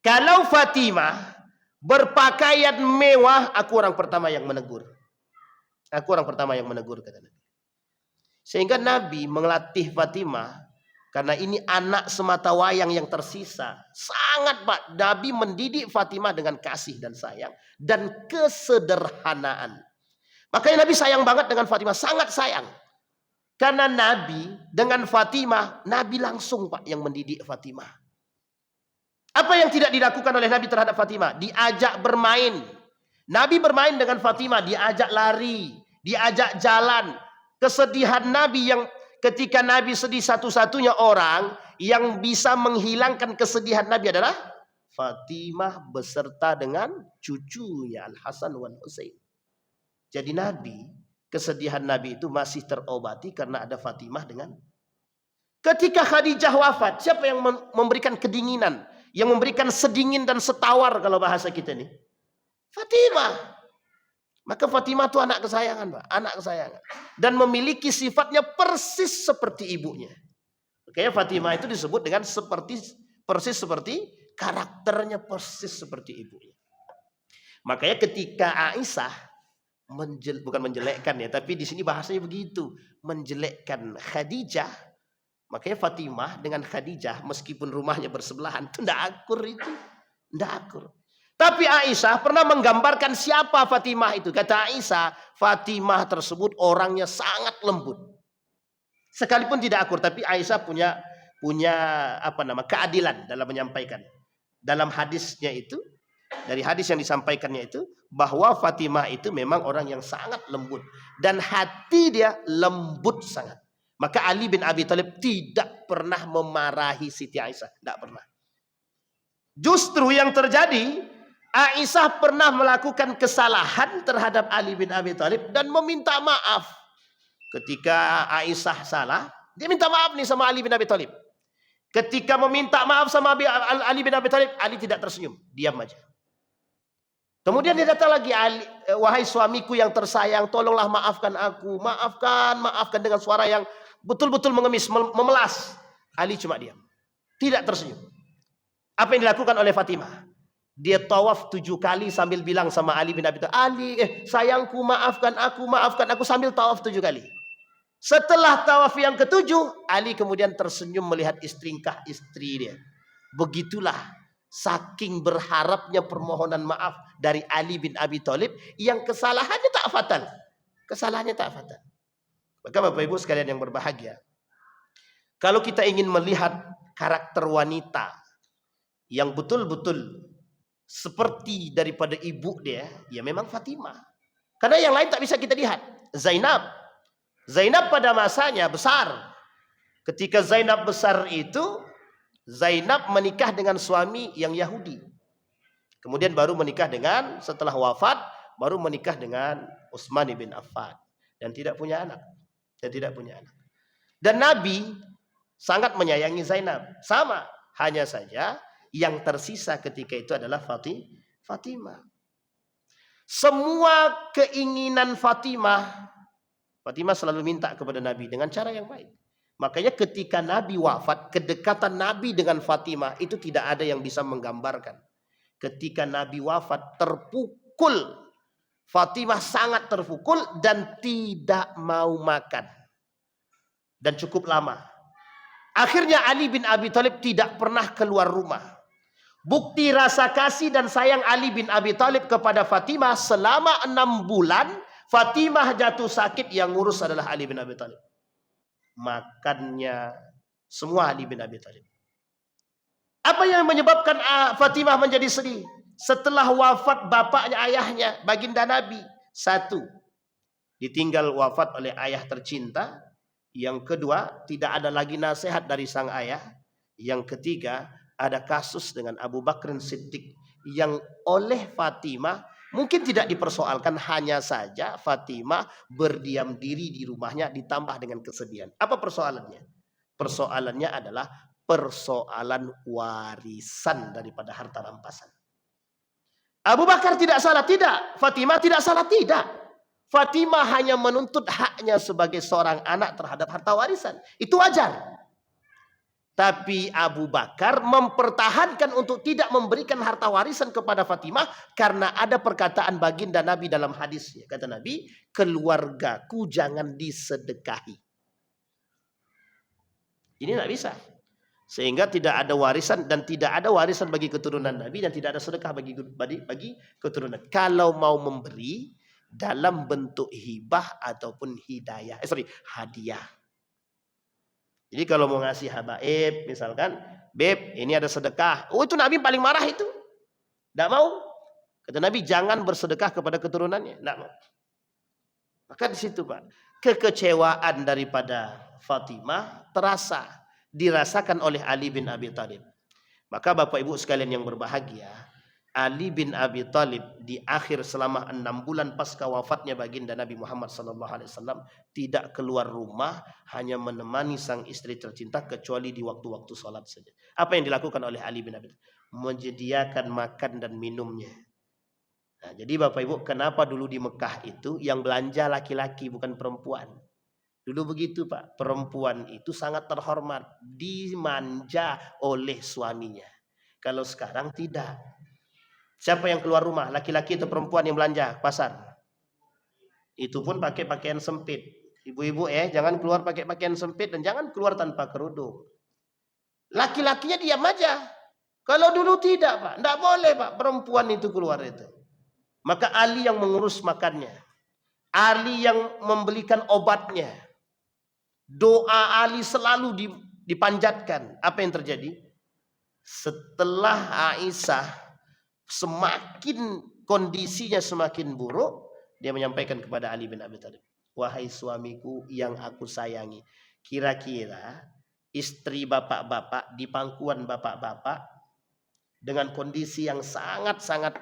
kalau Fatimah berpakaian mewah, aku orang pertama yang menegur. Aku orang pertama yang menegur, kata Nabi. Sehingga Nabi melatih Fatimah, karena ini anak semata wayang yang tersisa. Sangat Pak, Nabi mendidik Fatimah dengan kasih dan sayang dan kesederhanaan. Makanya Nabi sayang banget dengan Fatimah, sangat sayang. Karena Nabi dengan Fatimah, Nabi langsung Pak yang mendidik Fatimah. Apa yang tidak dilakukan oleh Nabi terhadap Fatimah? Diajak bermain. Nabi bermain dengan Fatimah, diajak lari, diajak jalan. Kesedihan Nabi yang ketika Nabi sedih, satu-satunya orang yang bisa menghilangkan kesedihan Nabi adalah Fatimah beserta dengan cucunya Al-Hasan wal Husain. Jadi Nabi, kesedihan Nabi itu masih terobati karena ada Fatimah dengan. Ketika Khadijah wafat, siapa yang memberikan kedinginan? Yang memberikan sedingin dan setawar kalau bahasa kita nih? Fatimah. Maka Fatimah itu anak kesayangan, Pak. Anak kesayangan. Dan memiliki sifatnya persis seperti ibunya. Makanya Fatimah itu disebut dengan persis seperti karakternya persis seperti ibunya. Makanya ketika Aisyah bukan menjelekkan ya, tapi di sini bahasanya begitu, menjelekkan Khadijah, makanya Fatimah dengan Khadijah meskipun rumahnya bersebelahan itu tidak akur itu, tidak akur. Tapi Aisyah pernah menggambarkan siapa Fatimah itu. Kata Aisyah, Fatimah tersebut orangnya sangat lembut, sekalipun tidak akur, tapi Aisyah punya keadilan dalam menyampaikan. Dalam hadisnya itu, dari hadis yang disampaikannya itu, bahwa Fatimah itu memang orang yang sangat lembut. Dan hati dia lembut sangat. Maka Ali bin Abi Thalib tidak pernah memarahi Siti Aisyah. Tidak pernah. Justru yang terjadi, Aisyah pernah melakukan kesalahan terhadap Ali bin Abi Thalib dan meminta maaf. Ketika Aisyah salah, dia minta maaf nih sama Ali bin Abi Thalib. Ketika meminta maaf sama Ali bin Abi Thalib, Ali tidak tersenyum, diam aja. Kemudian dia datang lagi, wahai suamiku yang tersayang, tolonglah maafkan aku, maafkan dengan suara yang betul-betul mengemis, memelas. Ali cuma diam, tidak tersenyum. Apa yang dilakukan oleh Fatimah? Dia tawaf 7 kali sambil bilang sama Ali bin Abi Thalib, sayangku maafkan aku sambil tawaf 7 kali. Setelah tawaf yang ke-7, Ali kemudian tersenyum melihat istri dia. Begitulah saking berharapnya permohonan maaf dari Ali bin Abi Thalib yang kesalahannya tak fatal. Maka Bapak Ibu sekalian yang berbahagia, kalau kita ingin melihat karakter wanita yang betul-betul seperti daripada ibu dia, ya memang Fatimah. Karena yang lain tak bisa kita lihat. Zainab pada masanya besar. Ketika Zainab besar itu, Zainab menikah dengan suami yang Yahudi. Kemudian baru menikah dengan, setelah wafat, baru menikah dengan Utsman bin Affan. Dan tidak punya anak. Dan Nabi sangat menyayangi Zainab. Sama, hanya saja yang tersisa ketika itu adalah Fatimah. Semua keinginan Fatimah selalu minta kepada Nabi dengan cara yang baik. Makanya ketika Nabi wafat, kedekatan Nabi dengan Fatimah itu tidak ada yang bisa menggambarkan. Ketika Nabi wafat, terpukul. Fatimah sangat terpukul dan tidak mau makan. Dan cukup lama. Akhirnya Ali bin Abi Thalib tidak pernah keluar rumah. Bukti rasa kasih dan sayang Ali bin Abi Thalib kepada Fatimah selama 6 bulan, Fatimah jatuh sakit, yang ngurus adalah Ali bin Abi Thalib. Makannya semua Ali bin Abi Thalib. Apa yang menyebabkan Fatimah menjadi sedih? Setelah wafat bapaknya, ayahnya, baginda Nabi. 1, ditinggal wafat oleh ayah tercinta. Yang kedua, tidak ada lagi nasihat dari sang ayah. Yang ketiga, ada kasus dengan Abu Bakar Siddiq yang oleh Fatimah mungkin tidak dipersoalkan, hanya saja Fatimah berdiam diri di rumahnya ditambah dengan kesedihan. Apa persoalannya? Persoalannya adalah persoalan warisan daripada harta rampasan. Abu Bakar tidak salah, tidak. Fatimah tidak salah, tidak. Fatimah hanya menuntut haknya sebagai seorang anak terhadap harta warisan. Itu wajar. Tapi Abu Bakar mempertahankan untuk tidak memberikan harta warisan kepada Fatimah karena ada perkataan baginda Nabi dalam hadisnya. Kata Nabi, keluargaku jangan disedekahi. Ini tidak bisa. Sehingga tidak ada warisan dan tidak ada warisan bagi keturunan Nabi dan tidak ada sedekah bagi keturunan. Kalau mau memberi dalam bentuk hibah ataupun hadiah. Jadi kalau mau ngasih habaib, misalkan, beb, ini ada sedekah. Oh, itu Nabi paling marah itu. Tidak mau. Kata Nabi, jangan bersedekah kepada keturunannya. Tidak mau. Maka di situ, Pak, kekecewaan daripada Fatimah dirasakan oleh Ali bin Abi Thalib. Maka Bapak Ibu sekalian yang berbahagia, Ali bin Abi Thalib di akhir selama 6 bulan pasca wafatnya baginda Nabi Muhammad SAW tidak keluar rumah, hanya menemani sang istri tercinta kecuali di waktu-waktu sholat saja. Apa yang dilakukan oleh Ali bin Abi Thalib? Menyediakan makan dan minumnya. Nah, jadi Bapak Ibu, kenapa dulu di Mekah itu yang belanja laki-laki bukan perempuan? Dulu begitu, Pak. Perempuan itu sangat terhormat, dimanja oleh suaminya. Kalau sekarang tidak. Siapa yang keluar rumah? Laki-laki atau perempuan yang belanja pasar? Itu pun pakai pakaian sempit. Ibu-ibu jangan keluar pakai pakaian sempit dan jangan keluar tanpa kerudung. Laki-lakinya diam aja. Kalau dulu tidak, Pak. Tidak boleh, Pak, perempuan itu keluar itu. Maka Ali yang mengurus makannya. Ali yang membelikan obatnya. Doa Ali selalu dipanjatkan. Apa yang terjadi? Setelah Aisyah semakin kondisinya semakin buruk, dia menyampaikan kepada Ali bin Abi Thalib, wahai suamiku yang aku sayangi, Kira-kira istri bapak-bapak di pangkuan bapak-bapak dengan kondisi yang sangat-sangat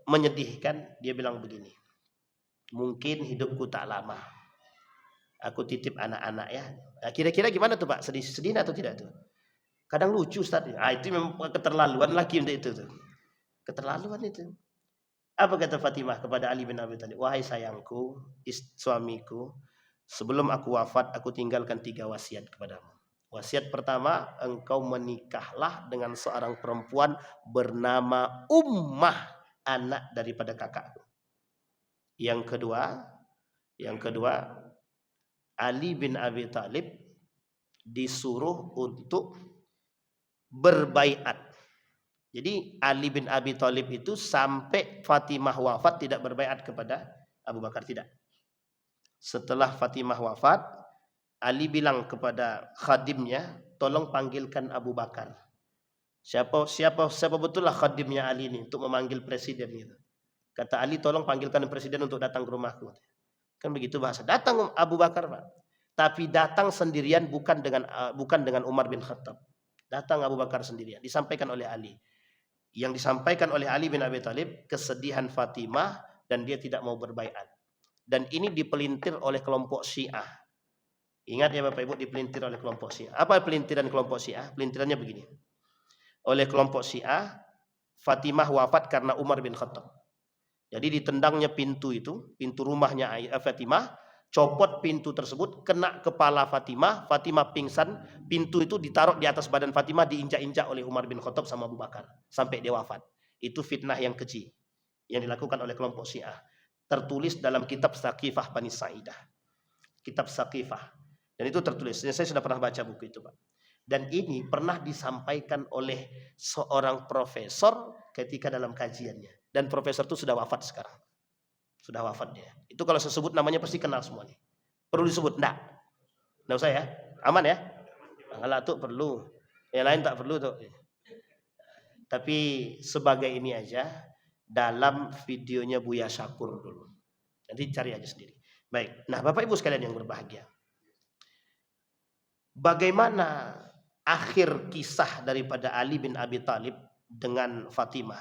menyedihkan, dia bilang begini, mungkin hidupku tak lama, aku titip anak-anak ya. Nah, kira-kira gimana tuh Pak? Sedih atau tidak tuh? Kadang lucu Ustaz. Itu memang keterlaluan lagi untuk itu tuh. Keterlaluan itu. Apa kata Fatimah kepada Ali bin Abi Thalib? Wahai sayangku, suamiku, sebelum aku wafat, aku tinggalkan 3 wasiat kepadamu. Wasiat pertama, engkau menikahlah dengan seorang perempuan bernama Ummah, anak daripada kakakku. Yang kedua, Ali bin Abi Thalib disuruh untuk berbaiat. Jadi Ali bin Abi Thalib itu sampai Fatimah wafat tidak berbaiat kepada Abu Bakar, tidak. Setelah Fatimah wafat, Ali bilang kepada khadimnya, tolong panggilkan Abu Bakar. Siapa betullah khadimnya Ali ini untuk memanggil presiden gitu. Kata Ali, tolong panggilkan presiden untuk datang ke rumahku. Kan begitu bahasa. Datang Abu Bakar, Pak. Tapi datang sendirian, bukan dengan Umar bin Khattab. Datang Abu Bakar sendirian. Disampaikan oleh Ali. Yang disampaikan oleh Ali bin Abi Thalib, kesedihan Fatimah dan dia tidak mau berbaiat. Dan ini dipelintir oleh kelompok Syiah. Ingat ya Bapak Ibu, dipelintir oleh kelompok Syiah. Apa pelintiran kelompok Syiah? Pelintirannya begini. Oleh kelompok Syiah, Fatimah wafat karena Umar bin Khattab. Jadi ditendangnya pintu rumahnya Fatimah, copot pintu tersebut, kena kepala Fatimah, Fatimah pingsan, pintu itu ditaruh di atas badan Fatimah, diinjak-injak oleh Umar bin Khattab sama Abu Bakar sampai dia wafat. Itu fitnah yang keji yang dilakukan oleh kelompok Syiah. Tertulis dalam kitab Saqifah Bani Sa'idah. Kitab Saqifah. Dan itu tertulis. Saya sudah pernah baca buku itu, Pak. Dan ini pernah disampaikan oleh seorang profesor ketika dalam kajiannya. Dan profesor itu sudah wafat sekarang. Sudah wafat dia. Itu kalau saya sebut namanya pasti kenal semua nih. Perlu disebut? Enggak. Enggak usah ya. Aman ya? Kalau tuh perlu. Yang lain tak perlu tuh. Tapi sebagai ini aja, dalam videonya Buya Syakur dulu. Nanti cari aja sendiri. Baik. Nah, Bapak Ibu sekalian yang berbahagia. Bagaimana akhir kisah daripada Ali bin Abi Thalib dengan Fatimah?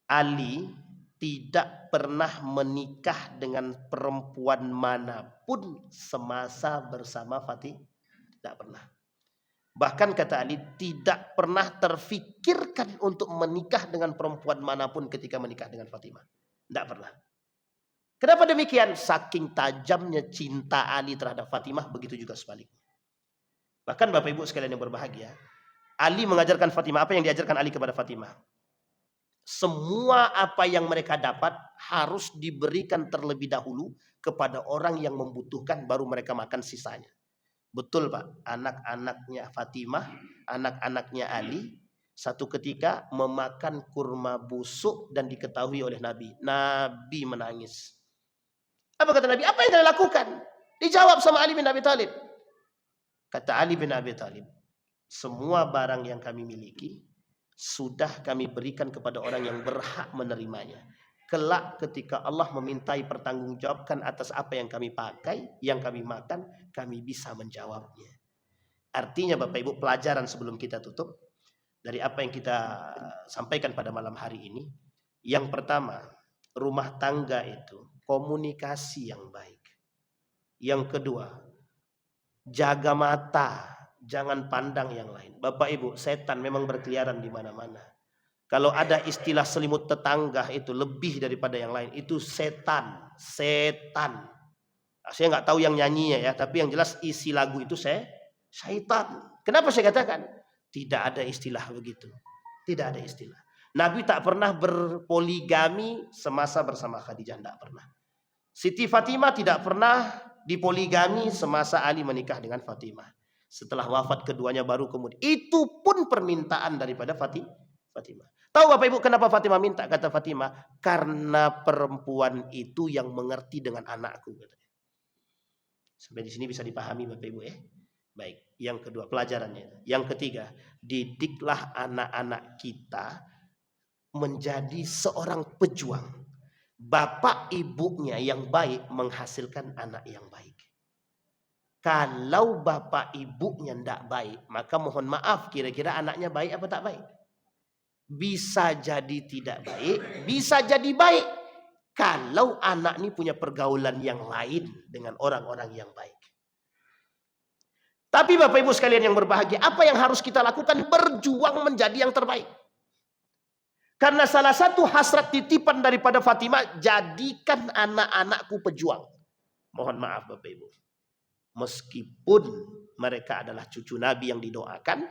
Ali tidak pernah menikah dengan perempuan manapun semasa bersama Fatimah. Tidak pernah. Bahkan kata Ali, tidak pernah terfikirkan untuk menikah dengan perempuan manapun ketika menikah dengan Fatimah. Tidak pernah. Kenapa demikian? Saking tajamnya cinta Ali terhadap Fatimah, begitu juga sebaliknya. Bahkan Bapak Ibu sekalian yang berbahagia, Ali mengajarkan Fatimah, apa yang diajarkan Ali kepada Fatimah? Semua apa yang mereka dapat harus diberikan terlebih dahulu kepada orang yang membutuhkan, baru mereka makan sisanya. Betul Pak, anak-anaknya Fatimah, anak-anaknya Ali, satu ketika memakan kurma busuk dan diketahui oleh Nabi. Nabi menangis. Apa kata Nabi? Apa yang kalian lakukan? Dijawab sama Ali bin Abi Thalib. Kata Ali bin Abi Thalib, semua barang yang kami miliki sudah kami berikan kepada orang yang berhak menerimanya. Kelak ketika Allah memintai pertanggungjawabkan atas apa yang kami pakai, yang kami makan, kami bisa menjawabnya. Artinya Bapak Ibu, pelajaran sebelum kita tutup dari apa yang kita sampaikan pada malam hari ini. Yang pertama, rumah tangga itu komunikasi yang baik. Yang kedua, jaga mata, jangan pandang yang lain. Bapak Ibu, setan memang berkeliaran di mana-mana. Kalau ada istilah selimut tetangga itu lebih daripada yang lain, itu setan. Setan. Saya nggak tahu yang nyanyinya ya, tapi yang jelas isi lagu itu syaitan. Kenapa saya katakan? Tidak ada istilah begitu. Tidak ada istilah. Nabi tak pernah berpoligami semasa bersama Khadijah, tidak pernah. Siti Fatimah tidak pernah dipoligami semasa Ali menikah dengan Fatimah. Setelah wafat keduanya baru kemudian. Itu pun permintaan daripada Fatimah. Tahu Bapak Ibu kenapa Fatimah minta? Kata Fatimah, karena perempuan itu yang mengerti dengan anakku. Sampai di sini bisa dipahami Bapak Ibu ya. Baik, yang kedua pelajarannya. Yang ketiga, didiklah anak-anak kita menjadi seorang pejuang. bapak ibunya yang baik menghasilkan anak yang baik. Kalau bapak ibunya tidak baik, maka mohon maaf, kira-kira anaknya baik apa tak baik? Bisa jadi tidak baik, bisa jadi baik. Kalau anak ini punya pergaulan yang lain dengan orang-orang yang baik. Tapi Bapak Ibu sekalian yang berbahagia, apa yang harus kita lakukan? Berjuang menjadi yang terbaik. Karena salah satu hasrat titipan daripada Fatimah, jadikan anak-anakku pejuang. Mohon maaf Bapak Ibu. Meskipun mereka adalah cucu Nabi yang didoakan,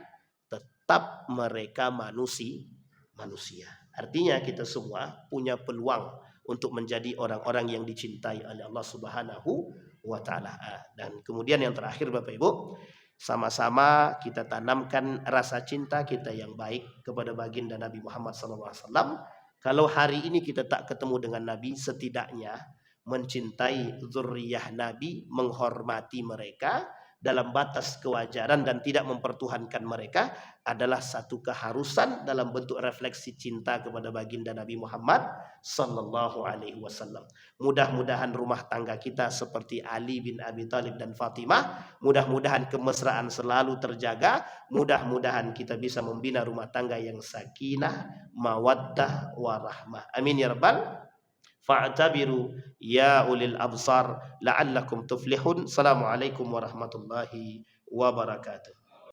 tetap mereka manusia. Artinya kita semua punya peluang untuk menjadi orang-orang yang dicintai oleh Allah Subhanahu wa taala. Dan kemudian yang terakhir Bapak Ibu, sama-sama kita tanamkan rasa cinta kita yang baik kepada baginda Nabi Muhammad SAW. Kalau hari ini kita tak ketemu dengan Nabi, setidaknya mencintai zuriyah Nabi, menghormati mereka dalam batas kewajaran dan tidak mempertuhankan mereka adalah satu keharusan dalam bentuk refleksi cinta kepada baginda Nabi Muhammad sallallahu alaihi wasallam. Mudah-mudahan rumah tangga kita seperti Ali bin Abi Thalib dan Fatimah, mudah-mudahan kemesraan selalu terjaga, mudah-mudahan kita bisa membina rumah tangga yang sakinah, mawaddah, warahmah. Amin ya rabbal. Fa'tabiru ya ulil absar la'allakum tuflihun. Assalamualaikum warahmatullahi wabarakatuh.